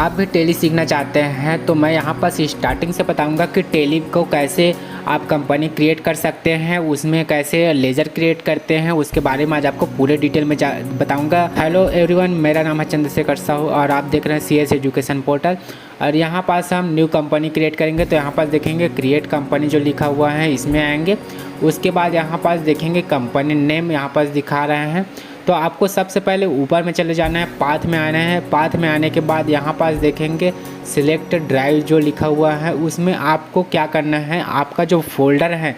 आप भी टैली सीखना चाहते हैं तो मैं यहाँ पर स्टार्टिंग से बताऊंगा कि टैली को कैसे आप कंपनी क्रिएट कर सकते हैं, उसमें कैसे लेज़र क्रिएट करते हैं, उसके बारे में आज आपको पूरे डिटेल में बताऊंगा। हेलो एवरीवन, मेरा नाम है चंद्रशेखर साहू और आप देख रहे हैं CS एजुकेशन पोर्टल। और यहाँ पास हम न्यू कंपनी क्रिएट करेंगे तो यहाँ पास देखेंगे क्रिएट कंपनी जो लिखा हुआ है इसमें आएंगे। उसके बाद यहाँ पास देखेंगे कंपनी नेम यहाँ पास दिखा रहे हैं। तो आपको सबसे पहले ऊपर में चले जाना है, पाथ में आना है। पाथ में आने के बाद यहाँ पास देखेंगे सिलेक्ट ड्राइव जो लिखा हुआ है, उसमें आपको क्या करना है, आपका जो फोल्डर है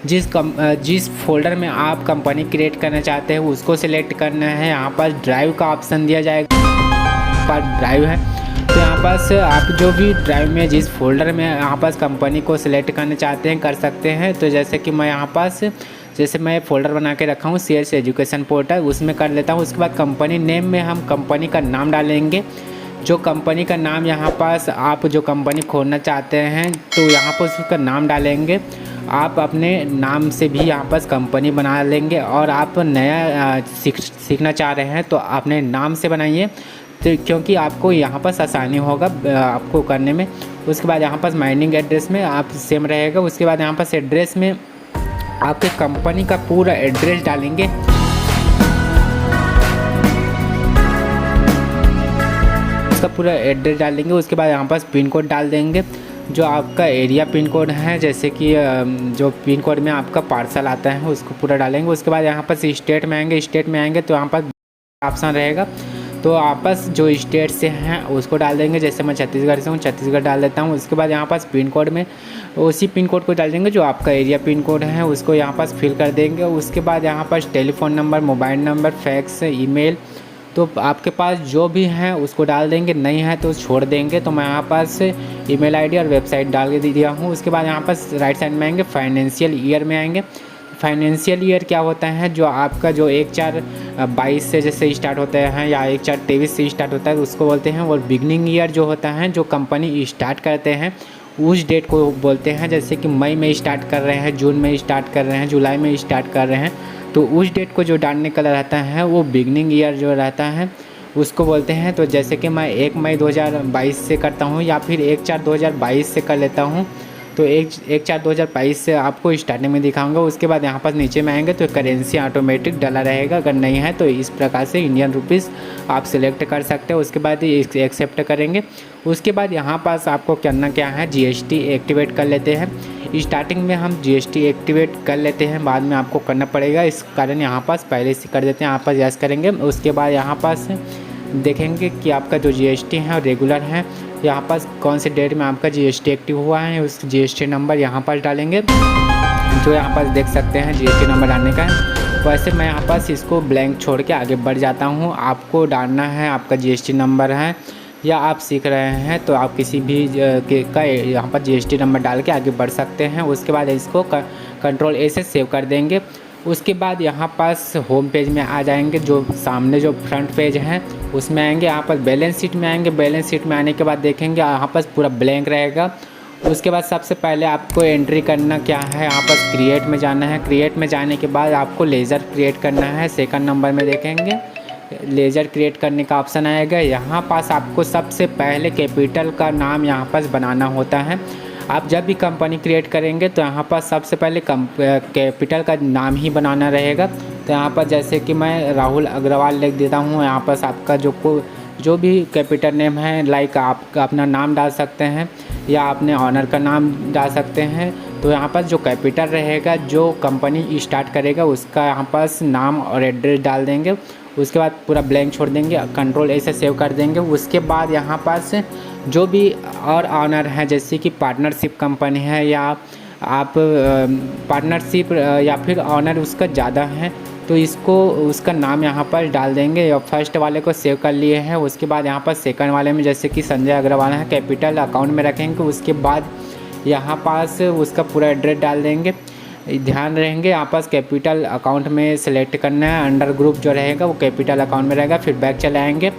जिस फोल्डर में आप कंपनी क्रिएट करना चाहते हैं उसको सिलेक्ट करना है। यहाँ पास ड्राइव का ऑप्शन दिया जाएगा, पर ड्राइव है तो यहाँ पास आप जो भी ड्राइव में जिस फोल्डर में यहाँ पास कंपनी को सिलेक्ट करना चाहते हैं कर सकते हैं। तो जैसे कि मैं यहाँ पास मैं फ़ोल्डर बना के रखा हूँ CS एजुकेशन पोर्टल, उसमें कर लेता हूँ। उसके बाद कंपनी नेम में हम कंपनी का नाम डालेंगे। जो कंपनी का नाम यहाँ पास आप जो कंपनी खोलना चाहते हैं तो यहाँ पर उसका नाम डालेंगे। आप अपने नाम से भी यहाँ पास कंपनी बना लेंगे और आप नया सीखना चाह रहे हैं तो अपने नाम से बनाइए, तो क्योंकि आपको यहाँ पास आसानी होगा आपको करने में। उसके बाद यहाँ पास माइनिंग एड्रेस में आप सेम रहेगा। उसके बाद यहाँ पास एड्रेस में आपके कंपनी का पूरा एड्रेस डालेंगे। उसका पूरा एड्रेस डालेंगे। उसके बाद यहाँ पास पिन कोड डाल देंगे, जो आपका एरिया पिन कोड है, जैसे कि जो पिन कोड में आपका पार्सल आता है उसको पूरा डालेंगे। उसके बाद यहाँ पास स्टेट में आएंगे तो यहाँ पर ऑप्शन रहेगा, तो आपस जो स्टेट से हैं उसको डाल देंगे। जैसे मैं छत्तीसगढ़ से हूँ, छत्तीसगढ़ डाल देता हूँ। उसके बाद यहाँ पास पिन कोड में उसी पिन कोड को डाल देंगे जो आपका एरिया पिन कोड है, उसको यहाँ पास फिल कर देंगे। उसके बाद यहाँ पास telephone number, mobile number, fax, email, तो आपके पास जो भी हैं उसको डाल देंगे, नहीं है तो छोड़ देंगे। तो मैं यहाँ पास ईमेल आईडी और वेबसाइट डाल के दिया हूँ। उसके बाद यहाँ पास राइट साइड में आएंगे, फाइनेंशियल ईयर में आएंगे। फाइनेंशियल ईयर क्या होता है, जो आपका जो 1/4/22 से जैसे स्टार्ट होता है या 1/4/23 से स्टार्ट होता है उसको बोलते हैं। और बिगनिंग ईयर जो होता है, जो कंपनी स्टार्ट करते हैं उस डेट को बोलते हैं। जैसे कि मई में स्टार्ट कर रहे हैं, जून में स्टार्ट कर रहे हैं, जुलाई में स्टार्ट कर रहे हैं, तो उस डेट को जो डालने का रहता है वो बिगनिंग ईयर जो रहता है उसको बोलते हैं। तो जैसे कि मैं 1 मई 2022 से करता हूँ या फिर 1/4/2022 से कर लेता हूँ, तो 1/4/2022 से आपको स्टार्टिंग में दिखाऊंगा। उसके बाद यहाँ पर नीचे में आएंगे तो करेंसी ऑटोमेटिक डला रहेगा, अगर नहीं है तो इस प्रकार से इंडियन रुपीज़ आप सिलेक्ट कर सकते हैं। उसके बाद एक्सेप्ट करेंगे। उसके बाद यहाँ पास आपको करना क्या है, GST एक्टिवेट कर लेते हैं। स्टार्टिंग में हम GST एक्टिवेट कर लेते हैं, बाद में आपको करना पड़ेगा, इस कारण यहाँ पास पहले से कर देते हैं। यहाँ पर यस करेंगे। उसके बाद यहाँ पास देखेंगे कि आपका जो GST है रेगुलर है, यहाँ पास कौन से डेट में आपका GST एक्टिव हुआ है उस GST नंबर यहाँ पर डालेंगे, जो यहाँ पास देख सकते हैं GST नंबर डालने का है। वैसे मैं यहाँ पास इसको ब्लैंक छोड़ के आगे बढ़ जाता हूँ। आपको डालना है आपका GST नंबर है या आप सीख रहे हैं तो आप किसी भी का यहाँ पर GST नंबर डाल के आगे बढ़ सकते हैं। उसके बाद इसको Ctrl A से सेव कर देंगे। उसके बाद यहाँ पास होम पेज में आ जाएंगे, जो सामने जो फ्रंट पेज है उसमें आएंगे। यहाँ पर बैलेंस शीट में आएंगे। बैलेंस शीट में आने के बाद देखेंगे यहाँ पास पूरा ब्लैंक रहेगा। उसके बाद सबसे पहले आपको एंट्री करना क्या है, यहाँ पास क्रिएट में जाना है। क्रिएट में जाने के बाद आपको लेज़र क्रिएट करना है। सेकंड नंबर में देखेंगे लेज़र क्रिएट करने का ऑप्शन आएगा। यहाँ पास आपको सबसे पहले कैपिटल का नाम यहाँ पास बनाना होता है। आप जब भी कंपनी क्रिएट करेंगे तो यहाँ पर सबसे पहले कैपिटल का नाम ही बनाना रहेगा। तो यहाँ पर जैसे कि मैं राहुल अग्रवाल लिख देता हूँ। यहाँ पर आपका जो भी कैपिटल नेम है, लाइक आप अपना नाम डाल सकते हैं या अपने ऑनर का नाम डाल सकते हैं। तो यहाँ पर जो कैपिटल रहेगा, जो कंपनी स्टार्ट करेगा उसका यहाँ पास नाम और एड्रेस डाल देंगे। उसके बाद पूरा ब्लैंक छोड़ देंगे, Ctrl A से सेव कर देंगे। उसके बाद यहाँ पास जो भी और ऑनर है, जैसे कि पार्टनरशिप कंपनी है या आप पार्टनरशिप या फिर ऑनर उसका ज़्यादा है तो इसको उसका नाम यहाँ पर डाल देंगे। और फर्स्ट वाले को सेव कर लिए हैं। उसके बाद यहाँ पर सेकंड वाले में जैसे कि संजय अग्रवाल है, कैपिटल अकाउंट में रखेंगे। उसके बाद यहाँ पास उसका पूरा एड्रेस डाल देंगे। ध्यान रहेंगे यहाँ पास कैपिटल अकाउंट में सेलेक्ट करना है। अंडर ग्रुप जो रहेगा वो कैपिटल अकाउंट में रहेगा। फिर बैक चले आएंगे,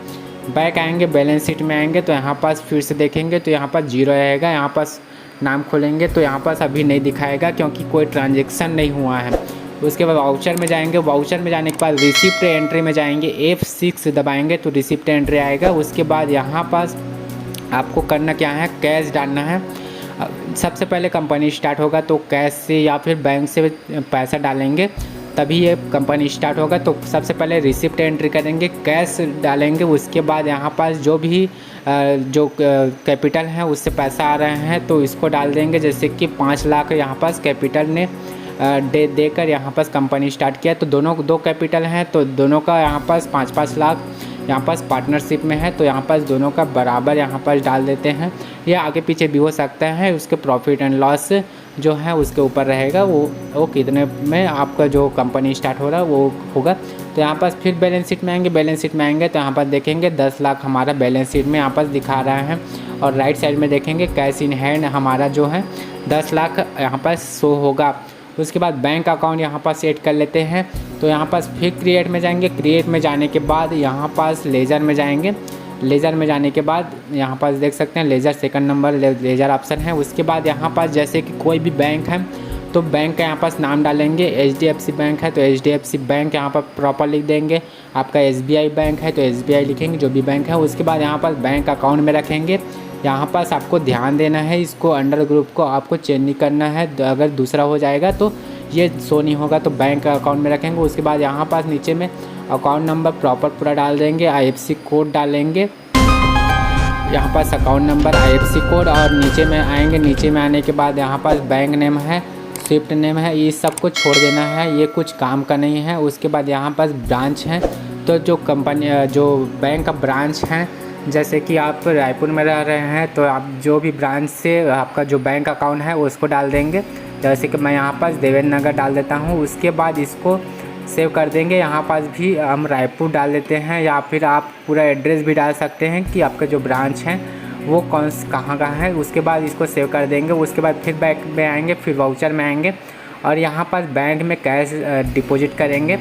बैक आएंगे, बैलेंस शीट में आएंगे तो यहाँ पास फिर से देखेंगे तो यहाँ पास 0 रहेगा। यहाँ पास नाम खोलेंगे तो यहाँ पास अभी नहीं दिखाएगा क्योंकि कोई ट्रांजेक्शन नहीं हुआ है। उसके बाद वाउचर में जाएंगे। वाउचर में जाने के बाद रिसिप्ट एंट्री में जाएंगे, F6 दबाएंगे तो रिसिप्ट एंट्री आएगा। उसके बाद यहाँ पास आपको करना क्या है, कैश डालना है। सबसे पहले कंपनी स्टार्ट होगा तो कैश से या फिर बैंक से पैसा डालेंगे तभी ये कंपनी स्टार्ट होगा। तो सबसे पहले रिसिप्ट एंट्री करेंगे, कैश डालेंगे, उसके बाद यहाँ पास जो भी जो कैपिटल है उससे पैसा आ रहे हैं तो इसको डाल देंगे। जैसे कि 5 लाख यहाँ पास कैपिटल ने देकर यहाँ पास कंपनी स्टार्ट किया, तो दोनों 2 कैपिटल हैं तो दोनों का यहाँ पास 5-5 लाख यहाँ पास पार्टनरशिप में है, तो यहाँ पास दोनों का बराबर यहाँ पास डाल देते हैं। ये आगे पीछे भी हो सकता है, उसके प्रॉफिट एंड लॉस जो है उसके ऊपर रहेगा, वो कितने में आपका जो कंपनी स्टार्ट हो रहा है वो होगा। तो यहाँ पास फिर बैलेंस शीट में आएंगे, बैलेंस शीट में आएंगे तो यहाँ पर देखेंगे 10 लाख हमारा बैलेंस शीट में यहाँ पास दिखा रहा है। और राइट साइड में देखेंगे कैश इन हैंड हमारा जो है 10 लाख यहाँ पास शो होगा। उसके बाद बैंक अकाउंट यहाँ पास ऐड कर लेते हैं। तो यहाँ पास फिर क्रिएट में जाएंगे, क्रिएट में जाने के बाद यहाँ पास लेजर में जाएंगे, लेजर में जाने के बाद यहाँ पास देख सकते हैं ledger second number ledger option है। उसके बाद यहाँ पास जैसे कि कोई भी बैंक है तो बैंक का यहाँ पास नाम डालेंगे। HDFC बैंक है तो HDFC बैंक यहाँ पर प्रॉपर लिख देंगे। आपका SBI बैंक है तो SBI लिखेंगे, जो भी बैंक है। उसके बाद यहाँ पास बैंक अकाउंट में रखेंगे। यहाँ पास आपको ध्यान देना है, इसको अंडर ग्रुप को आपको चेंज नहीं करना है, अगर दूसरा हो जाएगा तो ये शो नहीं होगा। तो बैंक अकाउंट में रखेंगे। उसके बाद यहाँ पास नीचे में अकाउंट नंबर प्रॉपर पूरा डाल देंगे, IFSC कोड डालेंगे, यहाँ पास अकाउंट नंबर IFSC कोड, और नीचे में आएंगे। नीचे में आने के बाद यहाँ पास बैंक नेम है, स्विफ्ट नेम है, ये सब कुछ छोड़ देना है, ये कुछ काम का नहीं है। उसके बाद यहाँ पास ब्रांच है तो जो कंपनी जो बैंक का ब्रांच है, जैसे कि आप रायपुर में रह रहे हैं तो आप जो भी ब्रांच से आपका जो बैंक अकाउंट है उसको डाल देंगे। जैसे कि मैं यहाँ पास देवेंद्र नगर डाल देता हूँ। उसके बाद इसको सेव कर देंगे। यहाँ पास भी हम रायपुर डाल देते हैं, या फिर आप पूरा एड्रेस भी डाल सकते हैं कि आपका जो ब्रांच है वो कहाँ का है। उसके बाद इसको सेव कर देंगे। उसके बाद फिर बैंक में आएंगे, फिर वाउचर में आएंगे और यहाँ पास बैंक में कैश डिपॉजिट करेंगे।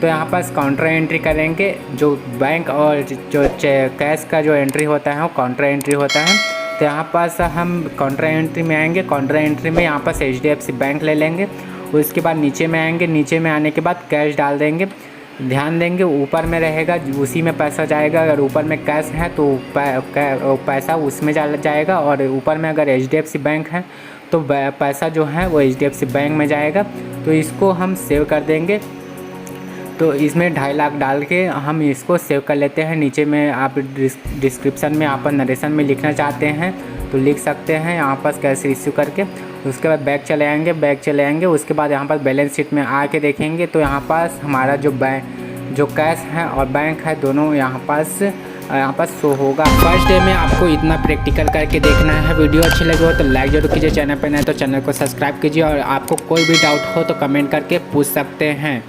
तो यहाँ पास काउंटर एंट्री करेंगे। जो बैंक और जो कैश का जो एंट्री होता है वो काउंटर एंट्री होता है। तो यहाँ पास हम काउंटर एंट्री में आएंगे। काउंटर एंट्री में यहाँ पास HDFC बैंक ले लेंगे। उसके बाद नीचे में आएंगे, नीचे में आने के बाद कैश डाल देंगे। ध्यान देंगे ऊपर में रहेगा उसी में पैसा जाएगा। अगर ऊपर में कैश है तो पैसा उसमें जाएगा, और ऊपर में अगर HDFC बैंक है तो पैसा जो है वो HDFC बैंक में जाएगा। तो इसको हम सेव कर देंगे। तो इसमें 2.5 लाख डाल के हम इसको सेव कर लेते हैं। नीचे में आप डिस्क्रिप्शन में आप नरेशन में लिखना चाहते हैं तो लिख सकते हैं यहाँ पास कैश रिसीव करके। उसके बाद बैक चले आएंगे। उसके बाद यहाँ पर बैलेंस शीट में आके देखेंगे तो यहाँ पास हमारा जो कैश है और बैंक है दोनों यहाँ पास शो होगा। फर्स्ट डे में आपको इतना प्रैक्टिकल करके देखना है। वीडियो अच्छी लगी हो तो लाइक जरूर कीजिए, चैनल पर नए तो चैनल को सब्सक्राइब कीजिए, और आपको कोई भी डाउट हो तो कमेंट करके पूछ सकते हैं।